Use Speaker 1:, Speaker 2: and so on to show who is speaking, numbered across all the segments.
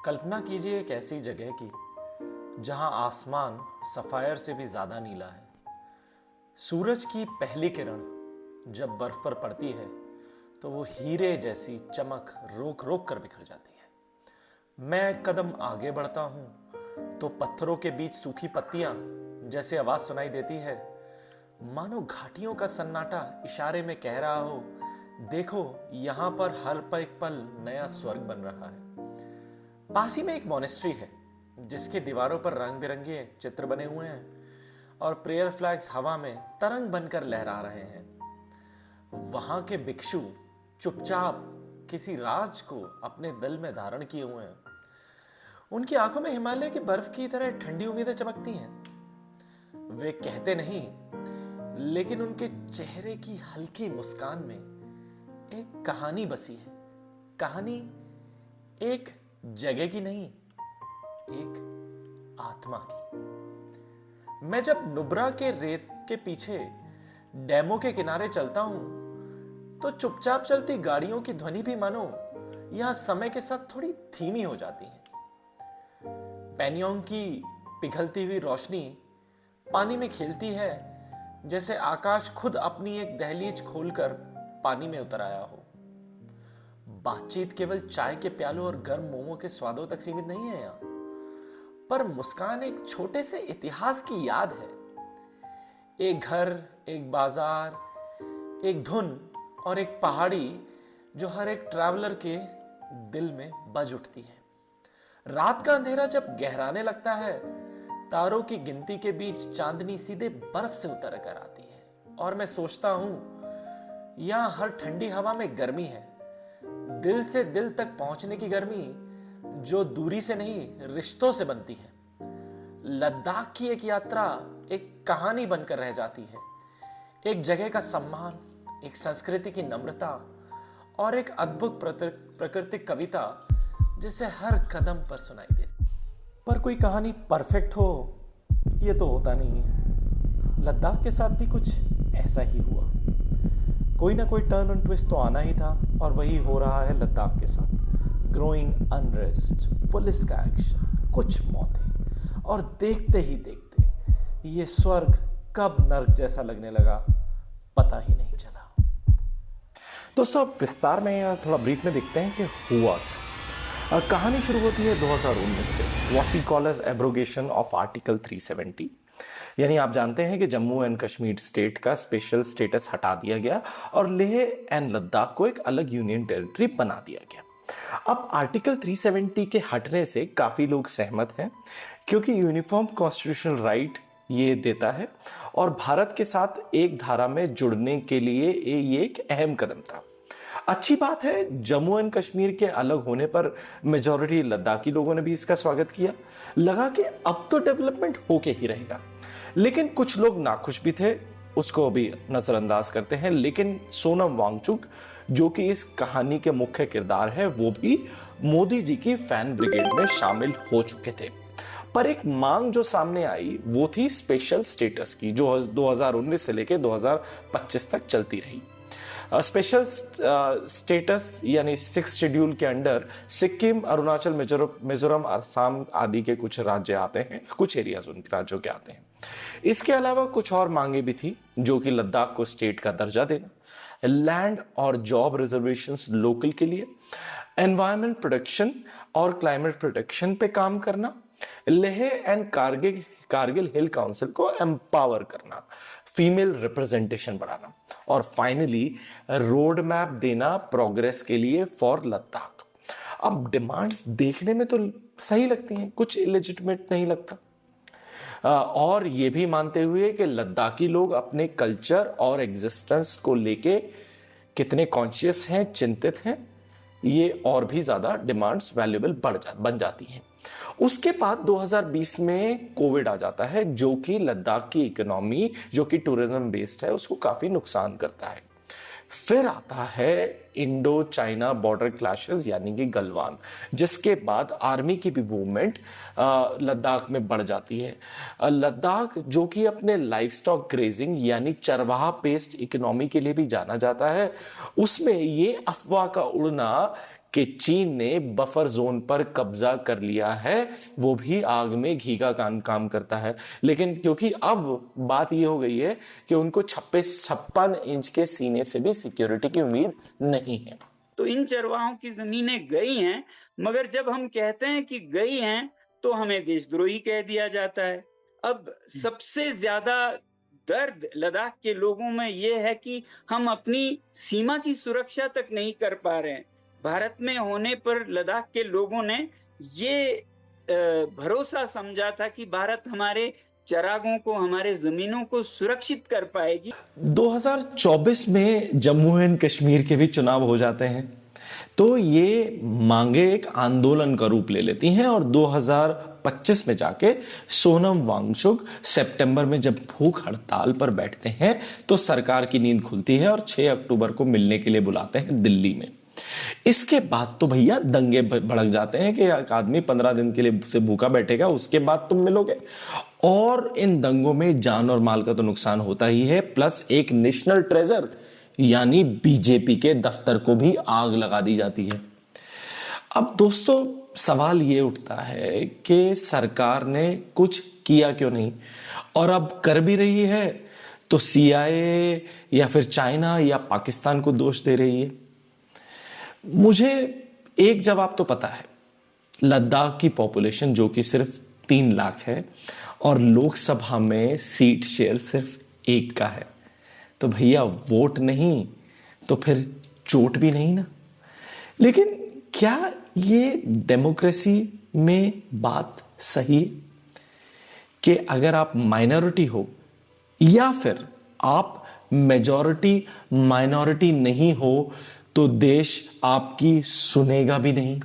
Speaker 1: कल्पना कीजिए एक ऐसी जगह की जहां आसमान सफायर से भी ज्यादा नीला है। सूरज की पहली किरण जब बर्फ पर पड़ती है तो वो हीरे जैसी चमक रोक रोक कर बिखर जाती है। मैं कदम आगे बढ़ता हूं तो पत्थरों के बीच सूखी पत्तियां जैसे आवाज सुनाई देती है, मानो घाटियों का सन्नाटा इशारे में कह रहा हो, देखो यहां पर हर एक पल नया स्वर्ग बन रहा है। पास ही में एक मोनेस्ट्री है जिसके दीवारों पर रंग बिरंगे चित्र बने हुए हैं और प्रेयर फ्लैग्स हवा में तरंग बनकर लहरा रहे हैं। वहां के भिक्षु चुपचाप किसी राज को अपने दिल में धारण किए हुए हैं। उनकी आंखों में हिमालय की बर्फ की तरह ठंडी उम्मीदें चमकती हैं। वे कहते नहीं, लेकिन उनके चेहरे की हल्की मुस्कान में एक कहानी बसी है। कहानी एक जगह की नहीं, एक आत्मा की। मैं जब नुब्रा के रेत के पीछे डैमों के किनारे चलता हूं तो चुपचाप चलती गाड़ियों की ध्वनि भी मानो यहां समय के साथ थोड़ी धीमी हो जाती है। पैनियोंग की पिघलती हुई रोशनी पानी में खेलती है, जैसे आकाश खुद अपनी एक दहलीज खोलकर पानी में उतर आया हो। बातचीत केवल चाय के प्यालों और गर्म मोमो के स्वादों तक सीमित नहीं है यहां, पर मुस्कान एक छोटे से इतिहास की याद है। एक घर, एक बाजार, एक धुन और एक पहाड़ी जो हर एक ट्रैवलर के दिल में बज उठती है। रात का अंधेरा जब गहराने लगता है, तारों की गिनती के बीच चांदनी सीधे बर्फ से उतर कर आती है और मैं सोचता हूं, यहां हर ठंडी हवा में गर्मी है, दिल से दिल तक पहुंचने की गर्मी जो दूरी से नहीं रिश्तों से बनती है। लद्दाख की एक यात्रा एक कहानी बनकर रह जाती है, एक जगह का सम्मान, एक संस्कृति की नम्रता और एक अद्भुत प्राकृतिक कविता जिसे हर कदम पर सुनाई देती। पर कोई कहानी परफेक्ट हो ये तो होता नहीं है। लद्दाख के साथ भी कुछ ऐसा ही हुआ। कोई ना कोई टर्न एंड ट्विस्ट तो आना ही था और वही हो रहा है लद्दाख के साथ। ग्रोइंग अनरेस्ट, पुलिस का एक्शन, कुछ मौतें और देखते ही देखते ये स्वर्ग कब नर्क जैसा लगने लगा पता ही नहीं चला। दोस्तों अब विस्तार में या थोड़ा ब्रीफ में देखते हैं कि हुआ क्या। कहानी शुरू होती है 2019 से, what we call as abrogation of article 370। यानी आप जानते हैं कि जम्मू एंड कश्मीर स्टेट का स्पेशल स्टेटस हटा दिया गया और लेह एंड लद्दाख को एक अलग यूनियन टेरिटरी बना दिया गया। अब आर्टिकल 370 के हटने से काफी लोग सहमत हैं, क्योंकि यूनिफॉर्म कॉन्स्टिट्यूशनल राइट ये देता है और भारत के साथ एक धारा में जुड़ने के लिए ये एक अहम कदम था। अच्छी बात है, जम्मू एंड कश्मीर के अलग होने पर मेजॉरिटी लद्दाखी लोगों ने भी इसका स्वागत किया। लगा कि अब तो डेवलपमेंट होके ही रहेगा, लेकिन कुछ लोग नाखुश भी थे, उसको भी नजरअंदाज करते हैं। लेकिन सोनम वांगचुक जो कि इस कहानी के मुख्य किरदार है, वो भी मोदी जी की फैन ब्रिगेड में शामिल हो चुके थे। पर एक मांग जो सामने आई वो थी स्पेशल स्टेटस की, जो 2019 से लेकर 2025 तक चलती रही। स्पेशल स्टेटस यानी 6 शेड्यूल के अंडर सिक्किम, अरुणाचल, मिजोरम, असम आदि के कुछ राज्य आते हैं, कुछ एरियाज उन राज्यों के आते हैं। इसके अलावा कुछ और मांगे भी थी, जो कि लद्दाख को स्टेट का दर्जा देना, लैंड और जॉब रिजर्वेशंस लोकल के लिए, एनवायरमेंट प्रोटेक्शन और क्लाइमेट प्रोटेक्शन पे काम करना, Leh and Kargil hill council को एम्पावर करना, फीमेल रिप्रेजेंटेशन बढ़ाना और फाइनली रोड मैप देना प्रोग्रेस के लिए फॉर लद्दाख। अब डिमांड्स देखने में तो सही लगती हैं, कुछ इलेजिटिमेट नहीं लगता। और ये भी मानते हुए कि लद्दाखी लोग अपने कल्चर और एग्जिस्टेंस को लेके कितने कॉन्शियस हैं, चिंतित हैं, ये और भी ज्यादा डिमांड्स वैल्यूएबल बन जाती हैं। उसके बाद 2020 में कोविड आ जाता है, जो कि लद्दाख की इकोनॉमी जो कि टूरिज्म बेस्ड है उसको काफी नुकसान करता है। फिर आता है इंडो चाइना बॉर्डर क्लैशेस यानी कि गलवान, जिसके बाद आर्मी की भी मूवमेंट लद्दाख में बढ़ जाती है। लद्दाख जो कि अपने लाइवस्टॉक ग्रेजिंग यानी चरवाहा पेस्ट इकोनॉमी के लिए भी जाना जाता है, उसमें ये अफवाह का उड़ना
Speaker 2: कि चीन ने बफर जोन पर कब्जा कर लिया है, वो भी आग में घी का काम करता है। लेकिन क्योंकि अब बात ये हो गई है कि उनको 56 इंच के सीने से भी सिक्योरिटी की उम्मीद नहीं है।
Speaker 3: तो इन चरवाहों की जमीनें गई हैं, मगर जब हम कहते हैं कि गई हैं तो हमें देशद्रोही कह दिया जाता है। अब सबसे ज्यादा दर्द लद्दाख के लोगों में यह है कि हम अपनी सीमा की सुरक्षा तक नहीं कर पा रहे हैं। भारत में होने पर लद्दाख के लोगों ने ये भरोसा समझा था कि भारत हमारे चरागों को, हमारे जमीनों को सुरक्षित कर पाएगी।
Speaker 2: 2024 में जम्मू एंड कश्मीर के भी चुनाव हो जाते हैं, तो ये मांगे एक आंदोलन का रूप ले लेती हैं और 2025 में जाके सोनम वांगचुक सितंबर में जब भूख हड़ताल पर बैठते हैं तो सरकार की नींद खुलती है और 6 अक्टूबर को मिलने के लिए बुलाते हैं दिल्ली में। इसके बाद तो भैया दंगे भड़क जाते हैं कि एक आदमी 15 दिन के लिए से भूखा बैठेगा, उसके बाद तुम मिलोगे। और इन दंगों में जान और माल का तो नुकसान होता ही है, प्लस एक नेशनल ट्रेजर यानी बीजेपी के दफ्तर को भी आग लगा दी जाती है। अब दोस्तों सवाल ये उठता है कि सरकार ने कुछ किया क्यों नहीं, और अब कर भी रही है तो CIA या फिर चाइना या पाकिस्तान को दोष दे रही है। मुझे एक जवाब तो पता है, लद्दाख की पॉपुलेशन जो कि सिर्फ 3 लाख है और लोकसभा में सीट शेयर सिर्फ 1 का है, तो भैया वोट नहीं तो फिर चोट भी नहीं ना। लेकिन क्या ये डेमोक्रेसी में बात सही है कि अगर आप माइनॉरिटी हो या फिर आप मेजॉरिटी माइनॉरिटी नहीं हो तो देश आपकी सुनेगा भी नहीं?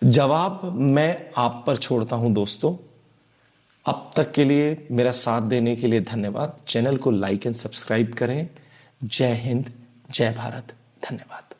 Speaker 2: जवाब मैं आप पर छोड़ता हूं दोस्तों। अब तक के लिए मेरा साथ देने के लिए धन्यवाद। चैनल को लाइक एंड सब्सक्राइब करें। जय हिंद, जय भारत, धन्यवाद।